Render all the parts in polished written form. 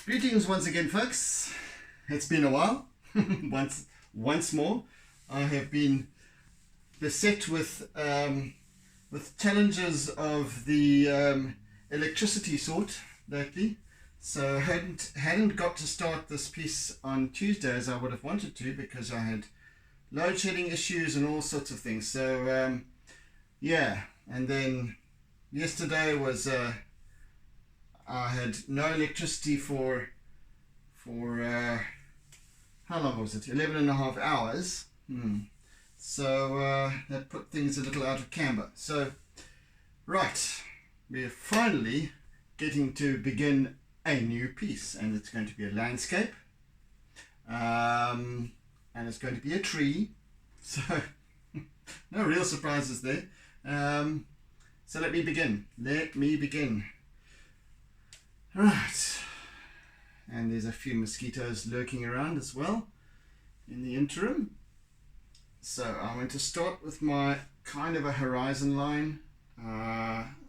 Greetings once again, folks. It's been a while. once more, I have been beset with challenges of the electricity sort lately. So hadn't got to start this piece on Tuesday as I would have wanted to, because I had load shedding issues and all sorts of things. So yeah, and then yesterday was I had no electricity for how long was it? 11 and a half hours. So that put things a little out of camber. So right, we're finally getting to begin a new piece, and it's going to be a landscape, and it's going to be a tree. So no real surprises there. So let me begin. Right, and there's a few mosquitoes lurking around as well in the interim. So I'm going to start with my kind of a horizon line.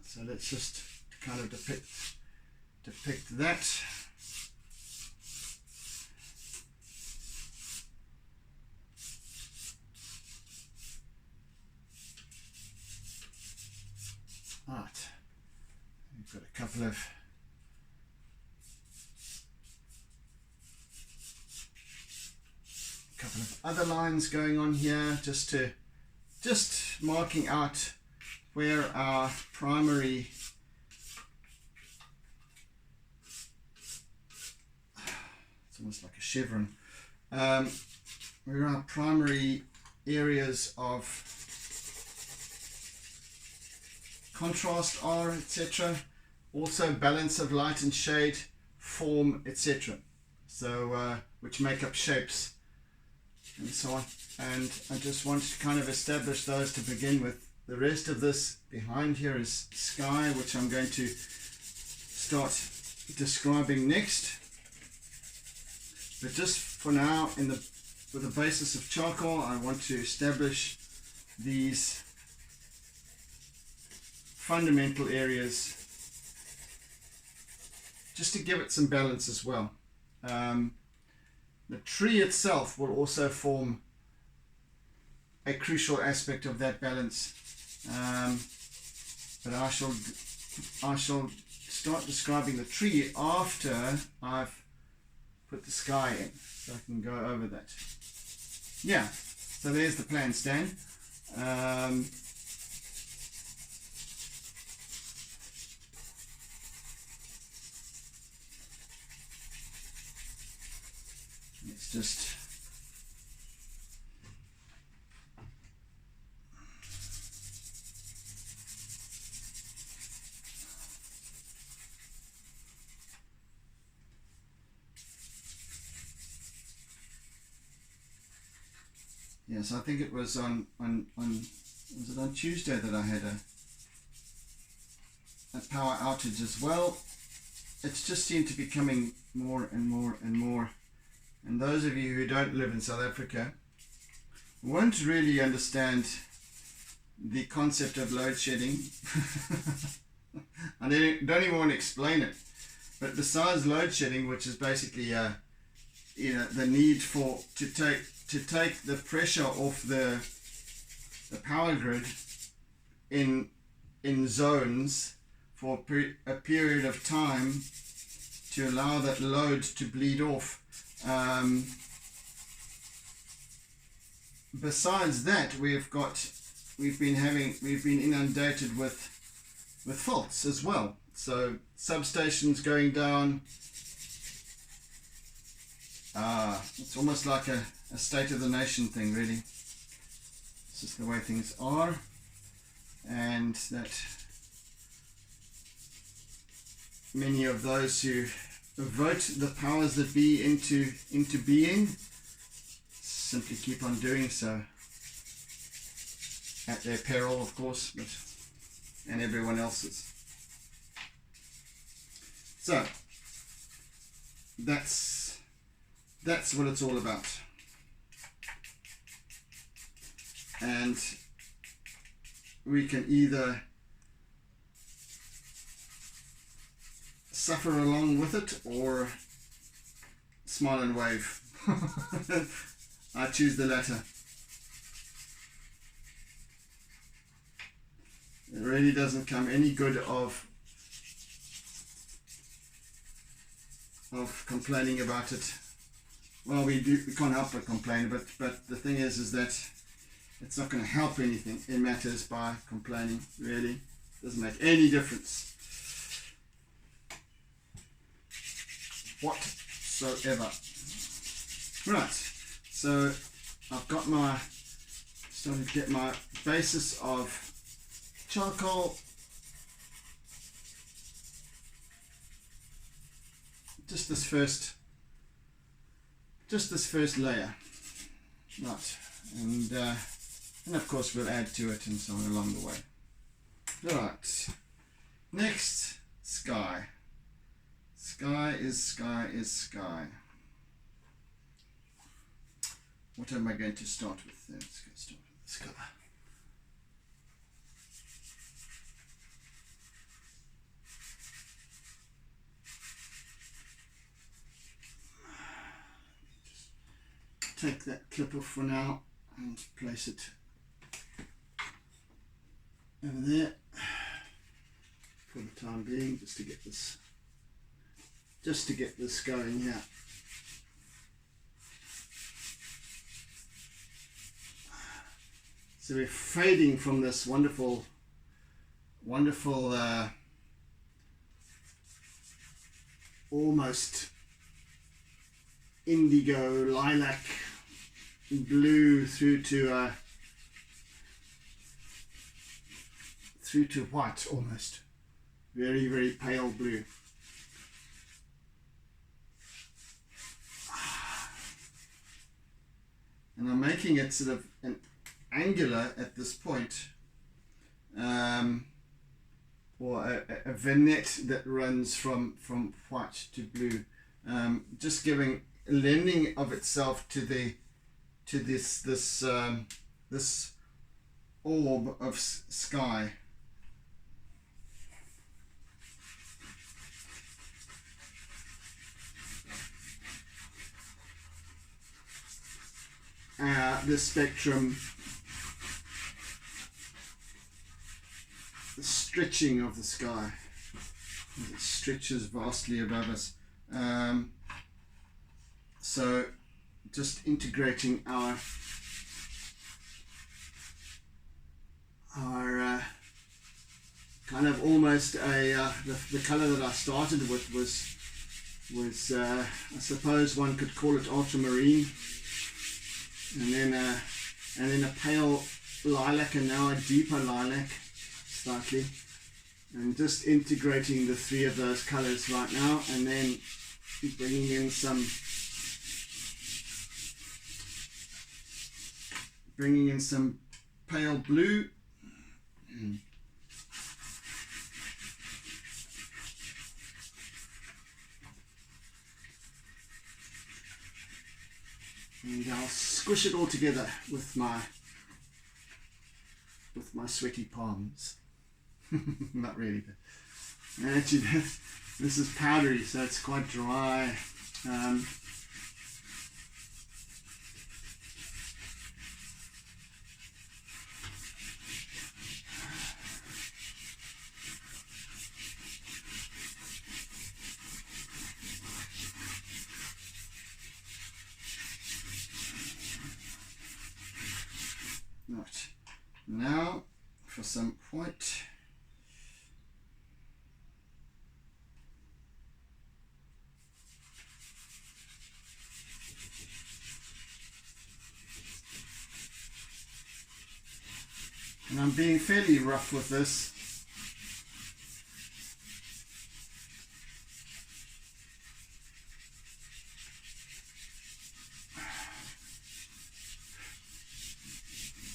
So let's just kind of depict that. Right, we've got a couple of other lines going on here, just marking out where our primary it's almost like a chevron, where our primary areas of contrast are, etc. Also balance of light and shade, form, etc. So which make up shapes and so on. And I just want to kind of establish those to begin with. The rest of this behind here is sky, which I'm going to start describing next. But just for now, with the basis of charcoal, I want to establish these fundamental areas just to give it some balance as well. The tree itself will also form a crucial aspect of that balance, but I shall start describing the tree after I've put the sky in, so I can go over that. Yeah, so there's the plan, Stan. Let's just yes, I think it was on was it on Tuesday that I had a power outage as well. It's just seemed to be coming more and more and more. And those of you who don't live in South Africa won't really understand the concept of load shedding. I don't even want to explain it. But besides load shedding, which is basically the need to take the pressure off the power grid in zones for a period of time to allow that load to bleed off. Besides that, we've been inundated with faults as well. So substations going down. It's almost like a state of the nation thing, really. It's just the way things are, and that many of those who vote the powers that be into being simply keep on doing so, at their peril, of course, and everyone else's. So that's what it's all about. And we can either suffer along with it, or smile and wave. I choose the latter. It really doesn't come any good of complaining about it. Well, we can't help but complain, but the thing is that it's not going to help anything in matters by complaining. Really doesn't make any difference whatsoever. Right, so I've got starting to get my basis of charcoal. Just this first layer, right, and of course we'll add to it and so on along the way. Right, next, sky. Sky is sky. What am I going to start with then? Let's go start with this colour. Take that clip off for now and place it over there for the time being, just to get this going here. So we're fading from this wonderful almost indigo, lilac, blue through to white, almost very, very pale blue. And I'm making it sort of an angular at this point, or a vignette that runs from white to blue, just lending of itself to this orb of sky. The spectrum, the stretching of the sky, it stretches vastly above us. So just integrating our kind of almost the color that I started with was I suppose one could call it ultramarine, and then a pale lilac, and now a deeper lilac slightly, and just integrating the three of those colors right now, and then bringing in some pale blue. And I'll squish it all together with my sweaty palms. Not really, but actually this is powdery, so it's quite dry. Right, now for some white. And I'm being fairly rough with this.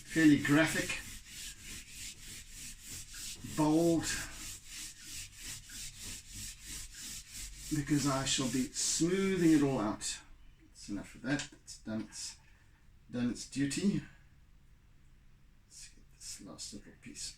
Fairly graphic, bold, because I shall be smoothing it all out. That's enough of that. It's done its duty. Let's get this last little piece.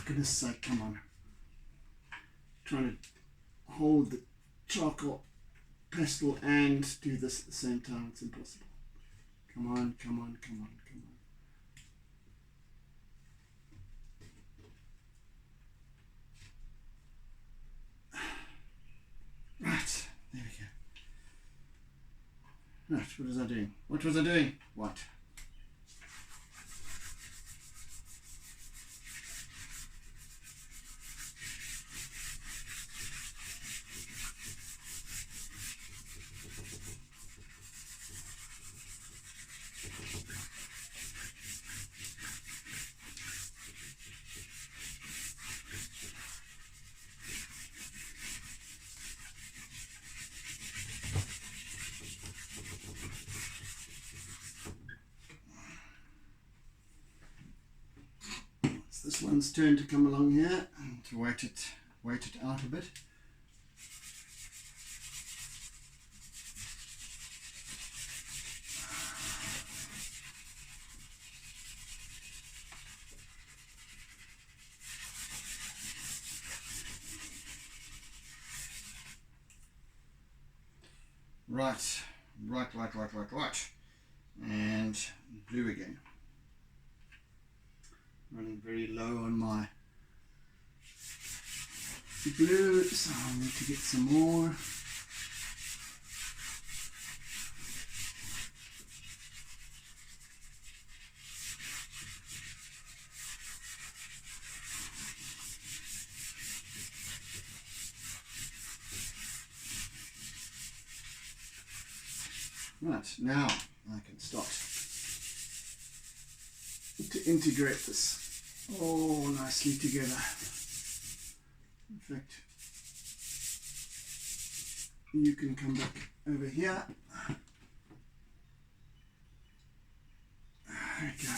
for goodness sake, come on. Trying to hold the charcoal pastel and do this at the same time, it's impossible. Come on, come on, come on, come on. Right, there we go. Right, what was I doing? What was I doing? What? This one's turn to come along here and to wait it out a bit. Right. And blue again. Running very low on my blue, so I need to get some more. Right, now I can start to integrate this all nicely together. In fact, you can come back over here. There we go.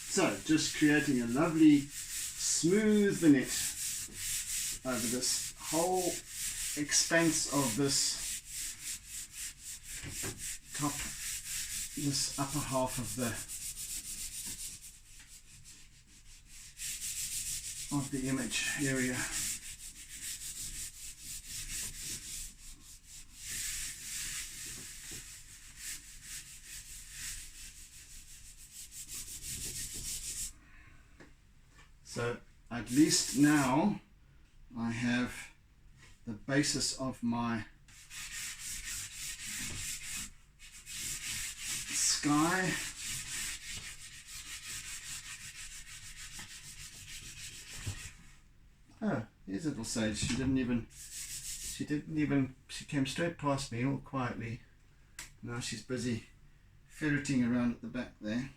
So, just creating a lovely smooth vignette over this whole expanse of this this upper half of the image area. So at least now I have the basis of my sky. Oh, here's little Sage. She came straight past me all quietly. Now she's busy ferreting around at the back there.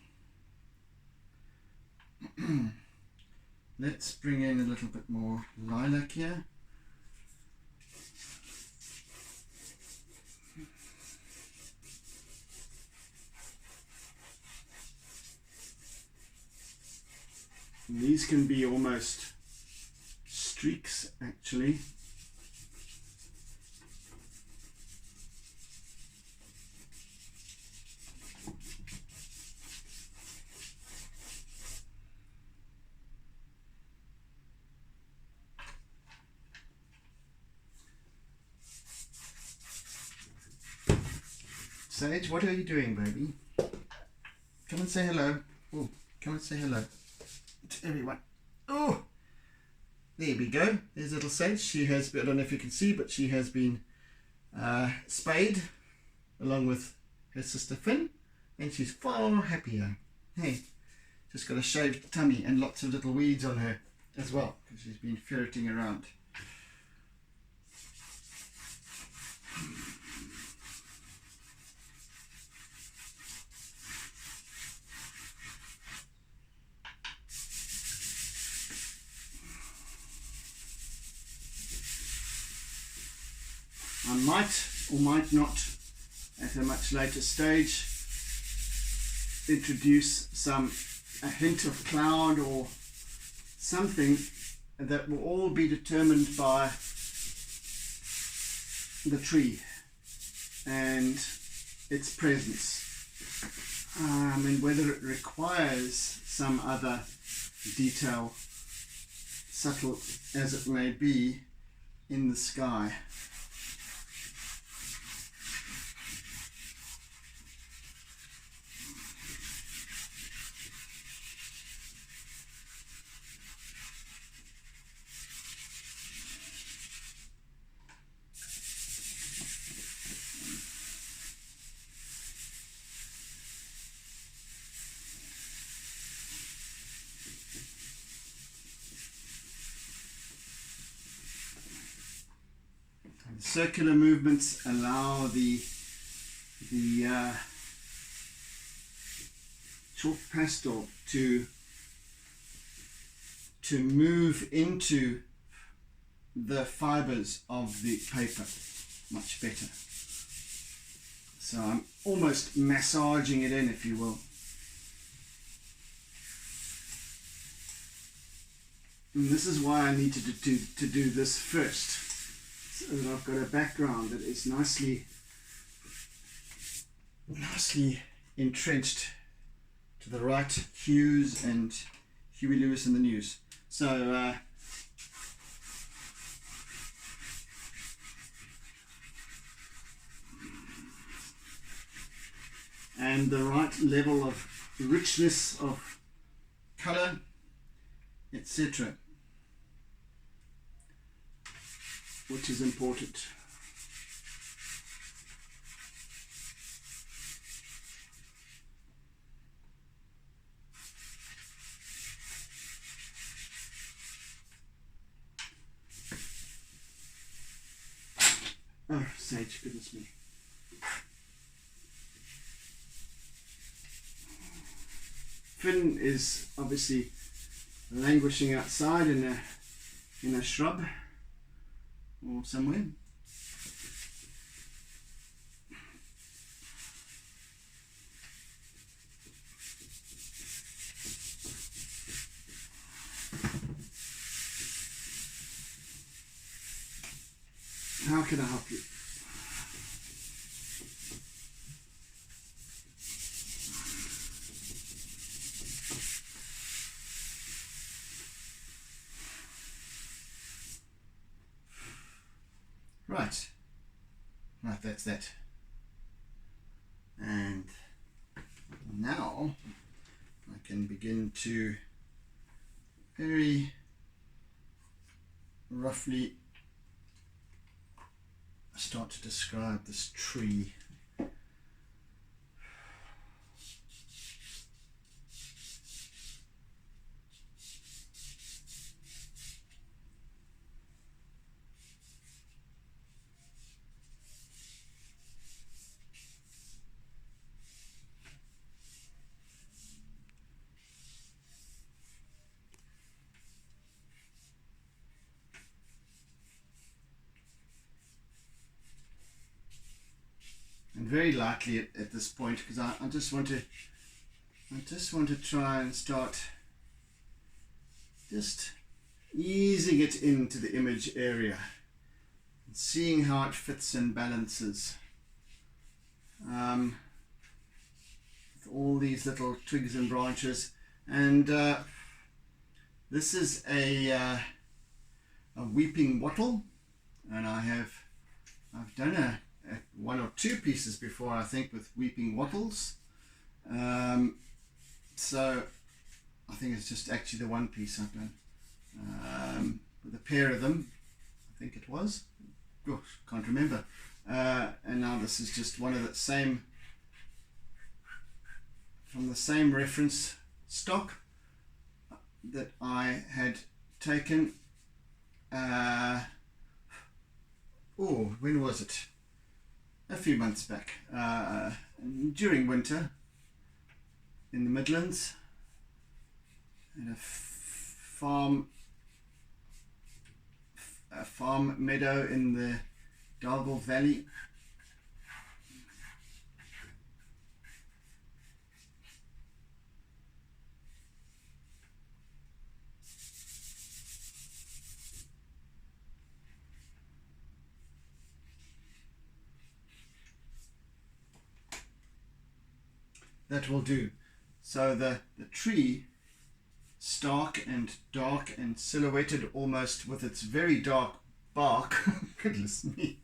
Let's bring in a little bit more lilac here. And these can be almost streaks actually. Sage, what are you doing, baby? Come and say hello. Oh, come and say hello to everyone. Oh, there we go. There's little Sage. She has, I don't know if you can see, but she has been spayed along with her sister Finn, and she's far happier. Hey, just got a shaved tummy and lots of little weeds on her as well, because she's been ferreting around. I might or might not, at a much later stage, introduce a hint of cloud or something that will all be determined by the tree and its presence, and whether it requires some other detail, subtle as it may be, in the sky. Circular movements allow the chalk pastel to move into the fibers of the paper much better. So I'm almost massaging it in, if you will. And this is why I needed to do this first, so that I've got a background that is nicely entrenched to the right hues and Huey Lewis and the News. So and the right level of richness of color, etc., which is important. Oh, sage, goodness me. Finn is obviously languishing outside in a shrub or somewhere. How can I help you? Right, that's that. And now I can begin to very roughly start to describe this tree. And very lightly at this point, because I just want to try and start just easing it into the image area and seeing how it fits and balances with all these little twigs and branches. And this is a weeping wattle, and I've done one or two pieces before, I think, with weeping wattles. So I think it's just actually the one piece I've done with a pair of them, I think it was. Gosh, can't remember. And now this is just one of the same, from the same reference stock that I had taken. When was it? A few months back, during winter in the Midlands, at a farm meadow in the Dargle Valley. that will do. So the tree, stark and dark and silhouetted almost with its very dark bark, goodness me,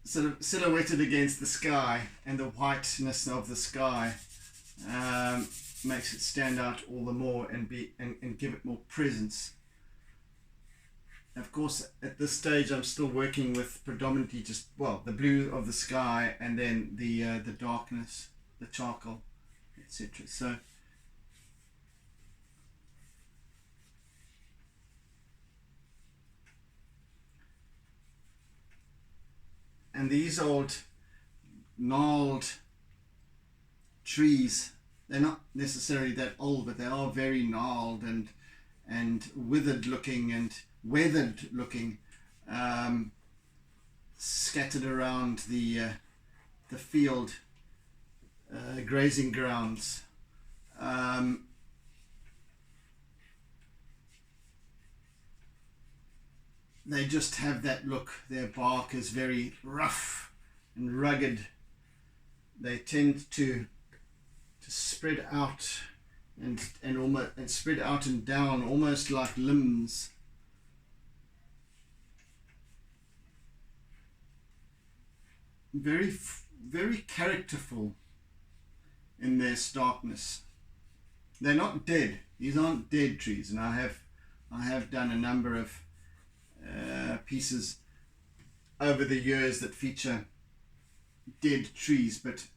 sort of silhouetted against the sky, and the whiteness of the sky makes it stand out all the more and give it more presence. Of course, at this stage, I'm still working with predominantly just, well, the blue of the sky, and then the darkness, the charcoal, etc. So, and these old gnarled trees, they're not necessarily that old, but they are very gnarled and withered looking and weathered looking, scattered around the field, grazing grounds. They just have that look. Their bark is very rough and rugged. They tend to spread out and spread out and down, almost like limbs. Very, very characterful in their starkness. They're not dead. These aren't dead trees, and I have done a number of pieces over the years that feature dead trees, but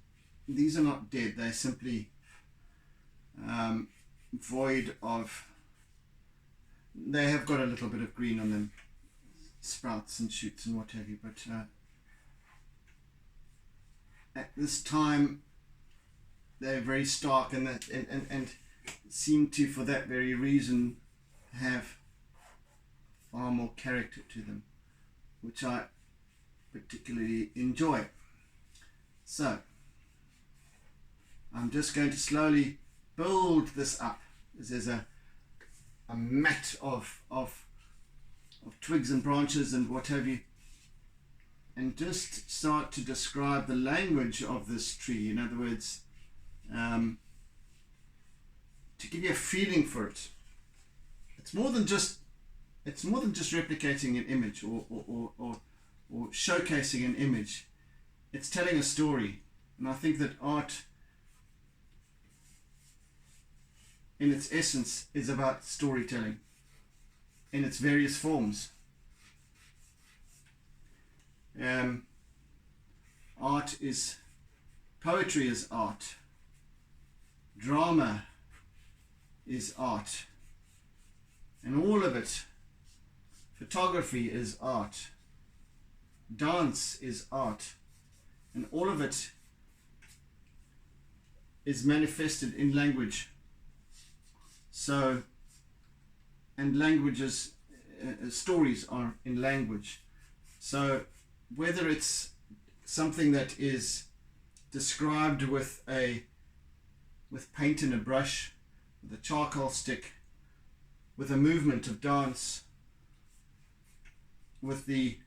these are not dead. They're simply void of. They have got a little bit of green on them, sprouts and shoots and what have you, but at this time they're very stark, and seem to, for that very reason, have far more character to them, which I particularly enjoy. So I'm just going to slowly build this up. There's a mat of twigs and branches and what have you, and just start to describe the language of this tree. In other words, to give you a feeling for it. It's more than just replicating an image or showcasing an image. It's telling a story, and I think that art, in its essence, is about storytelling in its various forms. Poetry is art. Drama is art. And all of it. Photography is art. Dance is art. And all of it is manifested in language. So, and languages, stories are in language. So, whether it's something that is described with paint and a brush, with a charcoal stick, with a movement of dance, with the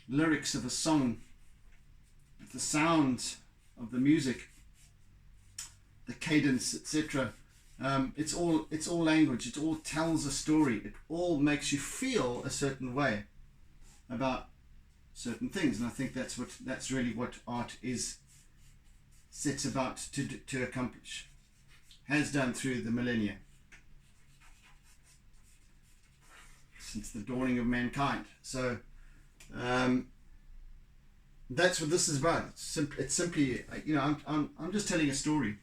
lyrics of a song, with the sounds of the music, the cadence, etc. It's all language. It all tells a story. It all makes you feel a certain way about certain things, and I think that's really what art sets about to accomplish, has done through the millennia, since the dawning of mankind. So that's what this is about. It's simply, I'm just telling a story,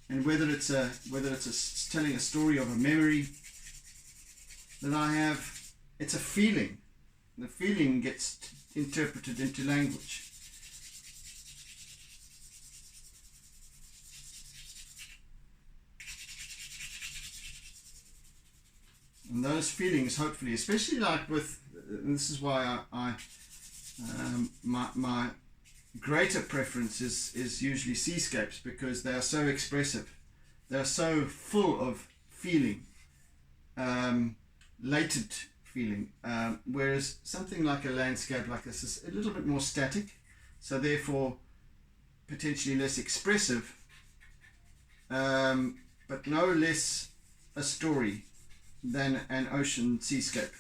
and whether it's telling a story of a memory that I have, it's a feeling. The feeling gets interpreted into language. And those feelings, hopefully, especially like with, and this is why my greater preference is usually seascapes, because they are so expressive. They are so full of feeling, latent feeling. feeling. Whereas something like a landscape like this is a little bit more static, so therefore potentially less expressive, but no less a story than an ocean seascape.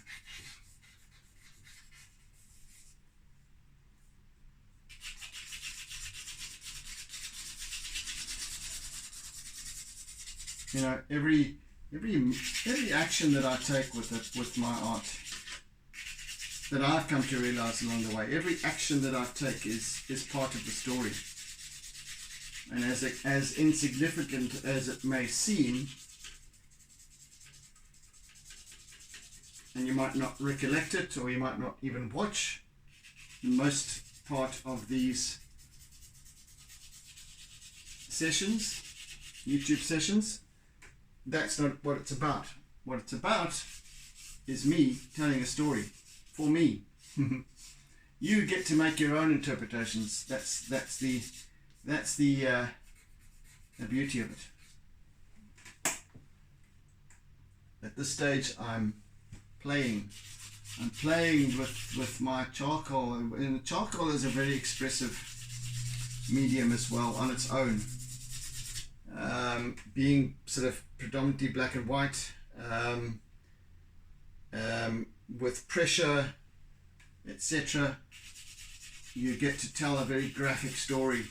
You know, every action that I take with my art, that I've come to realize along the way, every action that I take is part of the story. And as insignificant as it may seem, and you might not recollect it, or you might not even watch most part of these sessions, YouTube sessions, that's not what it's about. What it's about is me telling a story for me. You get to make your own interpretations. That's the beauty of it. At this stage, I'm playing with my charcoal, and charcoal is a very expressive medium as well on its own. Being sort of predominantly black and white, with pressure, etc., you get to tell a very graphic story,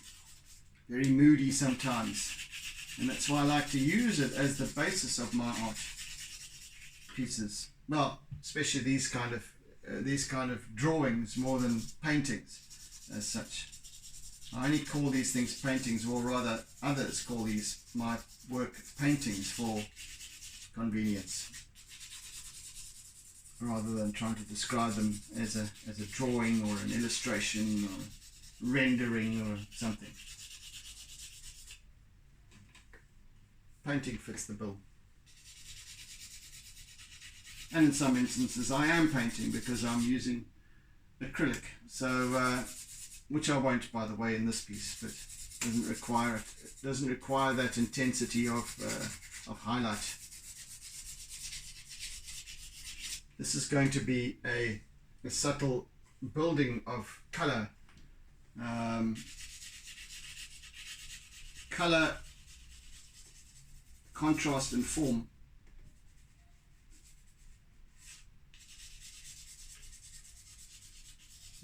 very moody sometimes, and that's why I like to use it as the basis of my art pieces. Well, especially these kind of drawings more than paintings as such. I only call these things paintings, or rather others call these my work paintings for convenience, rather than trying to describe them as a drawing or an illustration or rendering or something. Painting fits the bill. And in some instances I am painting because I'm using acrylic, so which I won't, by the way, in this piece, but doesn't require it. It doesn't require that intensity of highlight. This is going to be a subtle building of color, color, contrast, and form.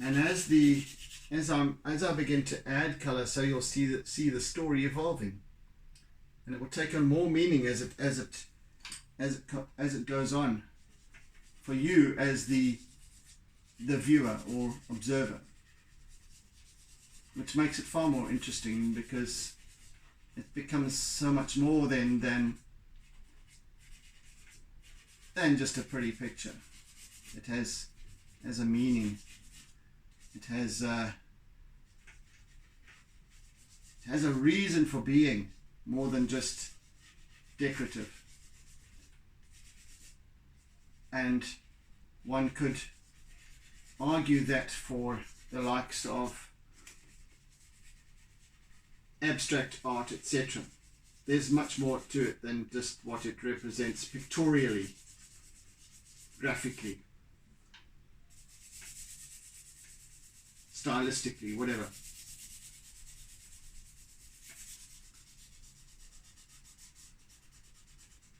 And as I begin to add color, so you'll see the story evolving, and it will take on more meaning as it goes on for you as the viewer or observer, which makes it far more interesting because it becomes so much more than just a pretty picture. It has a meaning. It has a reason for being, more than just decorative. And one could argue that for the likes of abstract art, etc., there's much more to it than just what it represents pictorially, graphically, stylistically, whatever.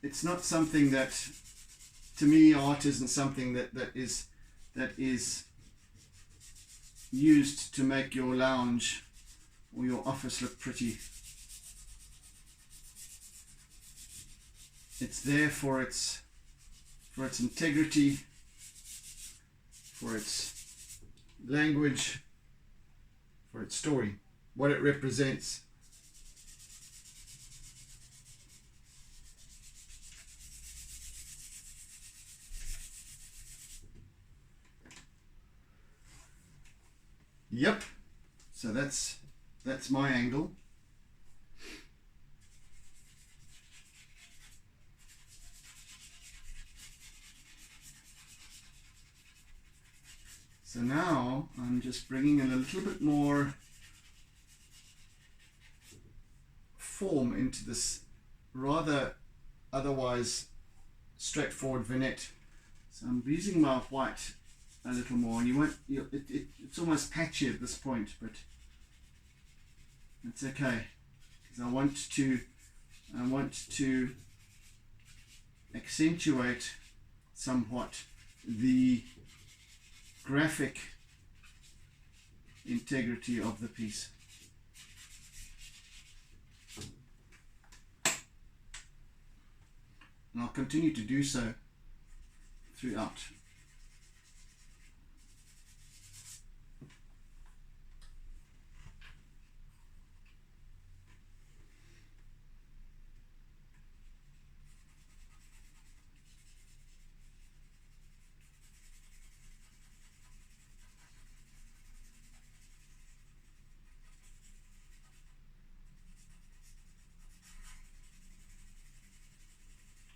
It's not something that, to me, art isn't something that is used to make your lounge or your office look pretty. It's there for its integrity, for its language, for its story, what it represents. Yep, so that's my angle. So now I'm just bringing in a little bit more form into this rather otherwise straightforward vignette. So I'm using my white a little more, and it's almost patchy at this point, but it's okay, because I want to accentuate somewhat the graphic integrity of the piece. And I'll continue to do so throughout.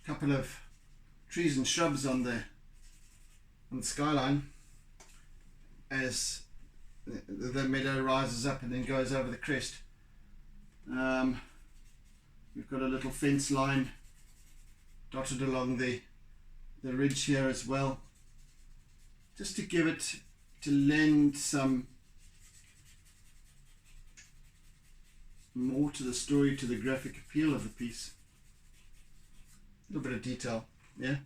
Couple of trees and shrubs on the skyline as the meadow rises up and then goes over the crest. We've got a little fence line dotted along the ridge here as well, just to give it, to lend some more to the story, to the graphic appeal of the piece. A little bit of detail, yeah.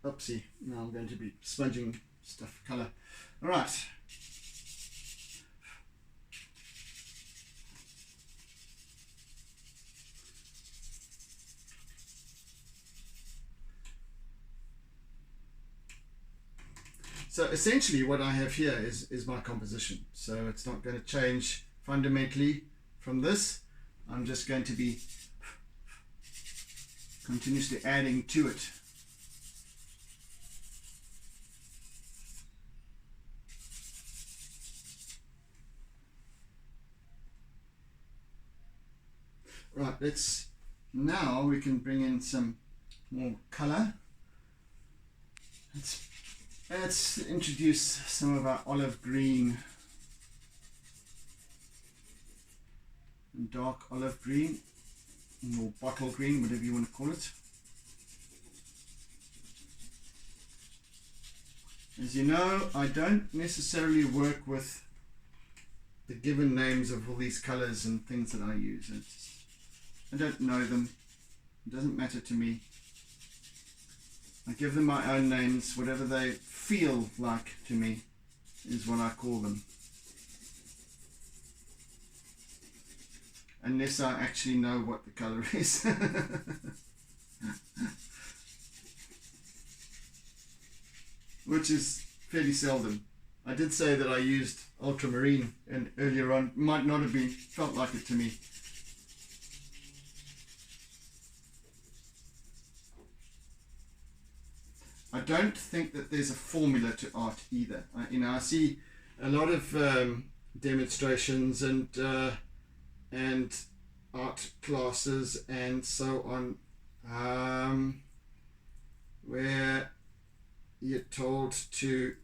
Oopsie, now I'm going to be sponging stuff colour. All right. So essentially what I have here is my composition. So it's not going to change fundamentally from this. I'm just going to be continuously adding to it. Right, now we can bring in some more color. Let's introduce some of our olive green and dark olive green, or bottle green, whatever you want to call it. As you know, I don't necessarily work with the given names of all these colors and things that I use. I don't know them. It doesn't matter to me. I give them my own names. Whatever they feel like to me is what I call them. Unless I actually know what the color is. Which is fairly seldom. I did say that I used ultramarine, and earlier on might not have been, felt like it to me. I don't think that there's a formula to art either. I see a lot of demonstrations and art classes and so on, where you're told to,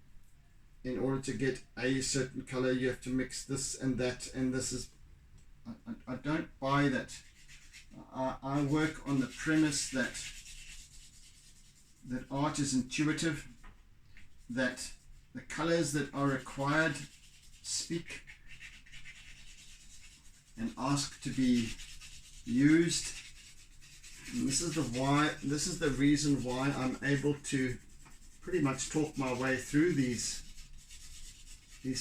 in order to get a certain color, you have to mix this and that, and this is, I don't buy that. I work on the premise that art is intuitive, that the colors that are required speak and ask to be used. And this is the reason why I'm able to pretty much talk my way through these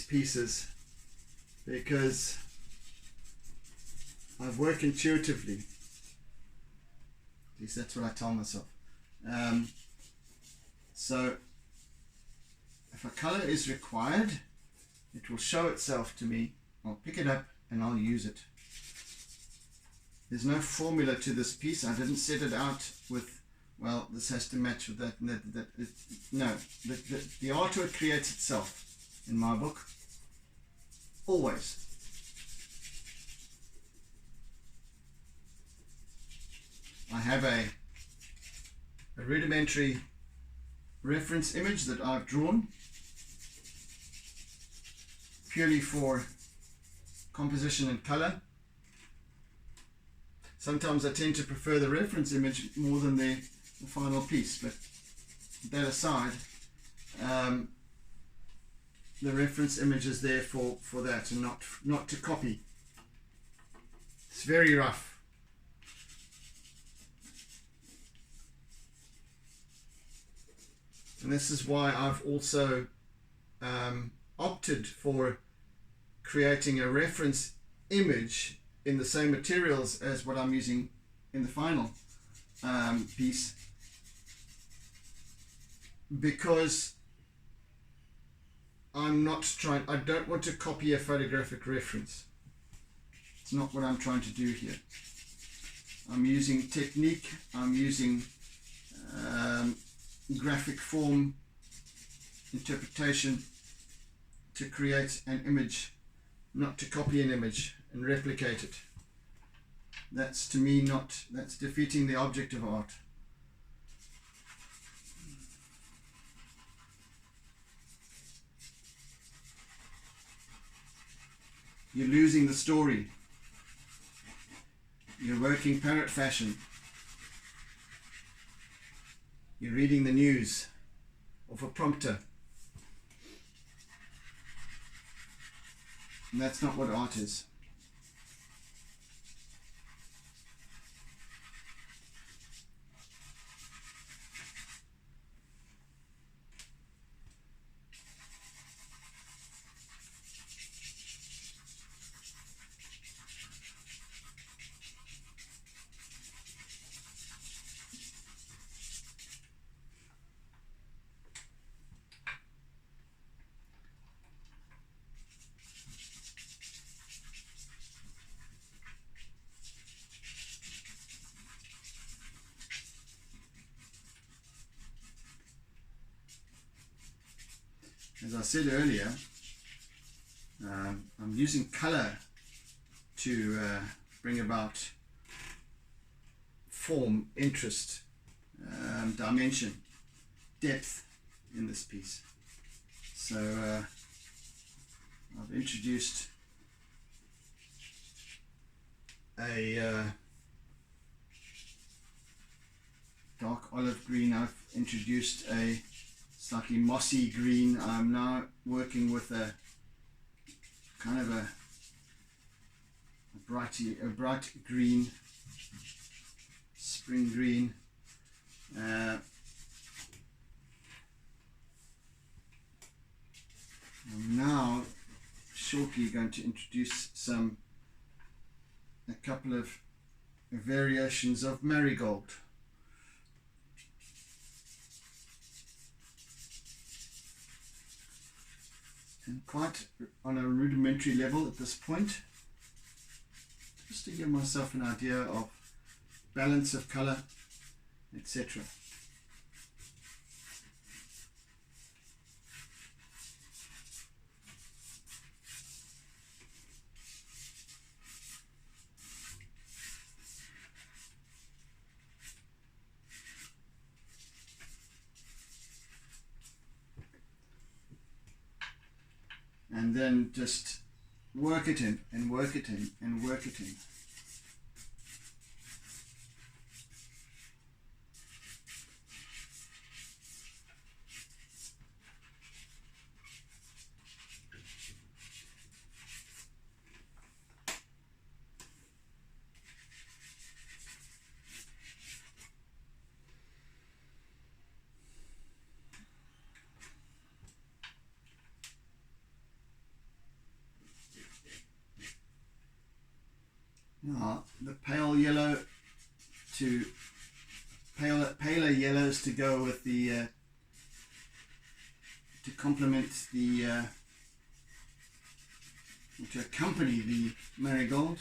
pieces, because I work intuitively. At least that's what I tell myself. So if a color is required, it will show itself to me. I'll pick it up and I'll use it. There's no formula to this piece. I didn't set it out with, well, this has to match with that and that. No, the artwork creates itself in my book. Always. I have a rudimentary reference image that I've drawn purely for composition and color. Sometimes I tend to prefer the reference image more than the final piece, but that aside, the reference image is there for that, and not to copy. It's very rough. And this is why I've also opted for creating a reference image in the same materials as what I'm using in the final piece, because I don't want to copy a photographic reference. It's not what I'm trying to do here. I'm using technique, I'm using graphic form interpretation to create an image, not to copy an image and replicate it. That's, to me, that's defeating the object of art. You're losing the story. You're working parrot fashion. You're reading the news off a prompter. And that's not what art is. As I said earlier, I'm using color to bring about form, interest, dimension, depth in this piece. So I've introduced a dark olive green. I've introduced a slightly mossy green. I'm now working with a kind of a bright green, spring green. I'm now shortly going to introduce a couple of variations of marigold. And quite on a rudimentary level at this point, just to give myself an idea of balance of color, etc. And then just work it in and work it in and work it in. Now the pale yellow to paler yellows to go with the to complement the to accompany the marigold.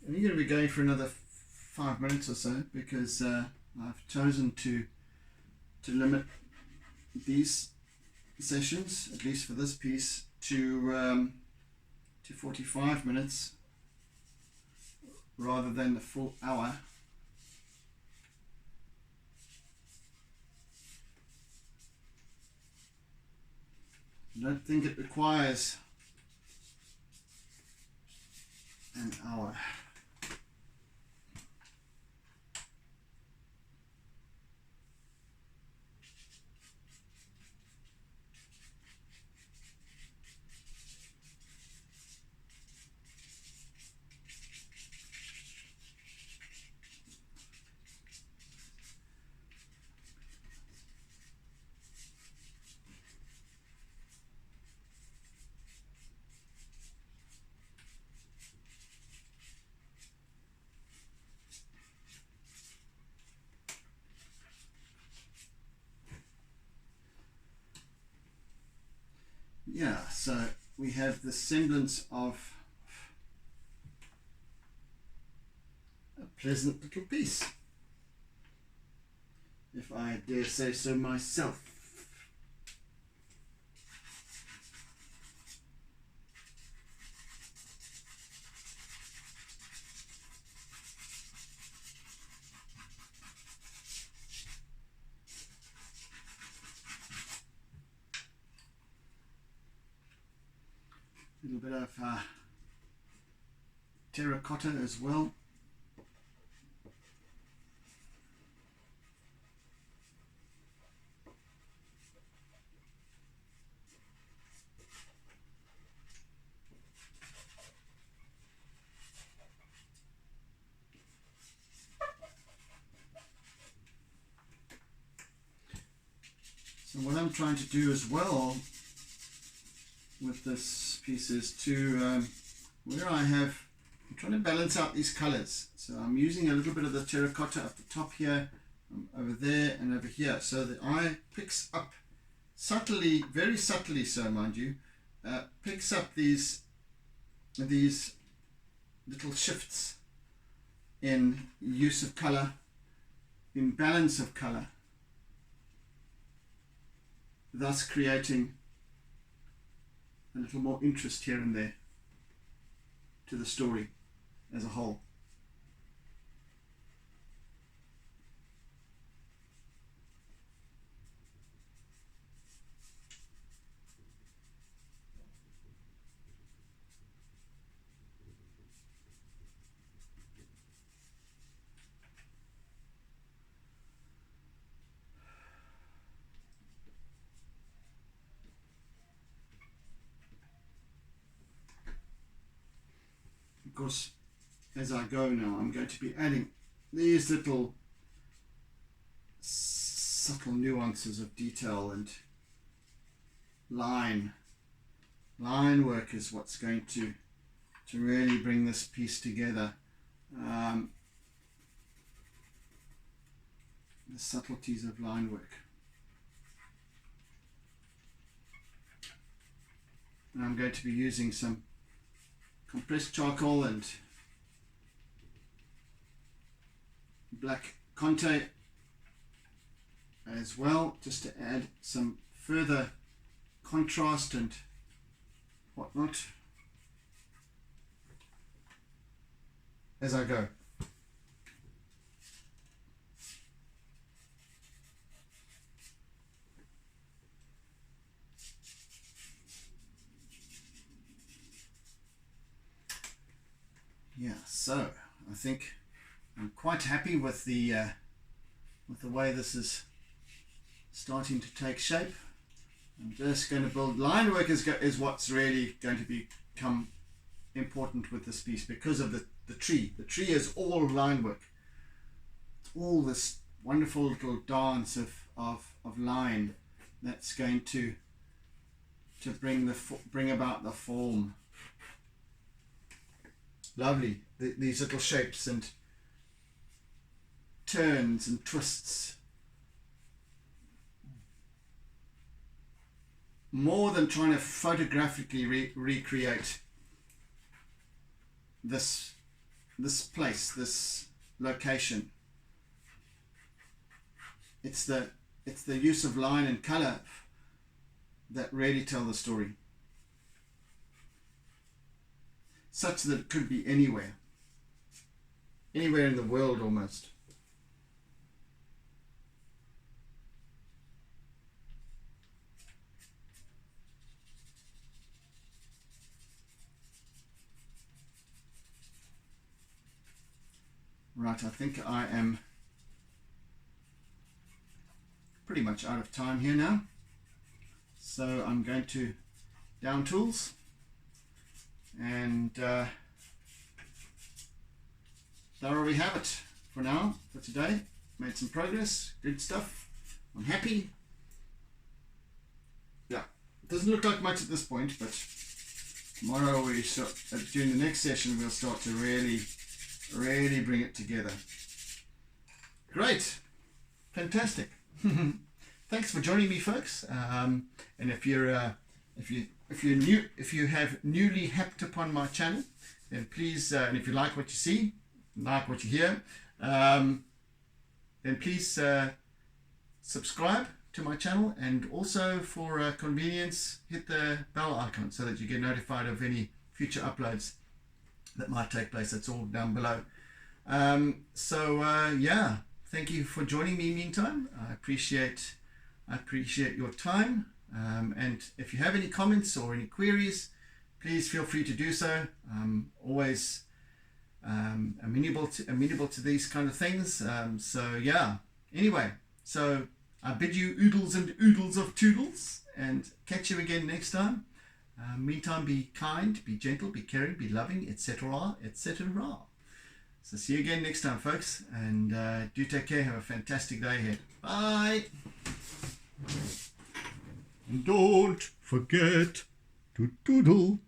And you're going to be going for another 5 minutes or so, because I've chosen to limit these sessions, at least for this piece, to to 45 minutes rather than the full hour. I don't think it requires an hour. Yeah, so we have the semblance of a pleasant little piece, if I dare say so myself. A little bit of terracotta as well. So what I'm trying to do as well with this piece is to, where I'm trying to balance out these colors. So I'm using a little bit of the terracotta at the top here, over there and over here, so the eye picks up subtly, very subtly so mind you, picks up these little shifts in use of color, in balance of color, thus creating a little more interest here and there to the story as a whole. Of course, as I go now, I'm going to be adding these little subtle nuances of detail, and line work is what's going to really bring this piece together. The subtleties of line work. And I'm going to be using some compressed charcoal and black Conte as well, just to add some further contrast and whatnot as I go. Yeah, so I think I'm quite happy with the way this is starting to take shape. I'm just going to build line work is what's really going to become important with this piece, because of the tree. The tree is all line work. It's all this wonderful little dance of line that's going to bring about the form. Lovely, these little shapes and turns and twists. More than trying to photographically recreate this place, this location. It's the use of line and color that really tell the story. such that it could be anywhere in the world almost. Right, I think I am pretty much out of time here now, so I'm going to down tools, and there we have it for now, for today. Made some progress, good stuff, I'm happy. Yeah, it doesn't look like much at this point, but tomorrow we start, during the next session we'll start to really bring it together. Great, fantastic. Thanks for joining me, folks. And if you have newly happed upon my channel, then please, and if you like what you see, like what you hear, then please subscribe to my channel, and also for convenience, hit the bell icon so that you get notified of any future uploads that might take place. That's all down below. Yeah, thank you for joining me. Meantime, I appreciate your time, and if you have any comments or any queries, please feel free to do so. I'm always amenable to these kind of things. So yeah, anyway, so I bid you oodles and oodles of toodles, and catch you again next time. Meantime, be kind, be gentle, be caring, be loving, etc., etc. So see you again next time, folks, and do take care. Have a fantastic day ahead. Bye. And don't forget to doodle.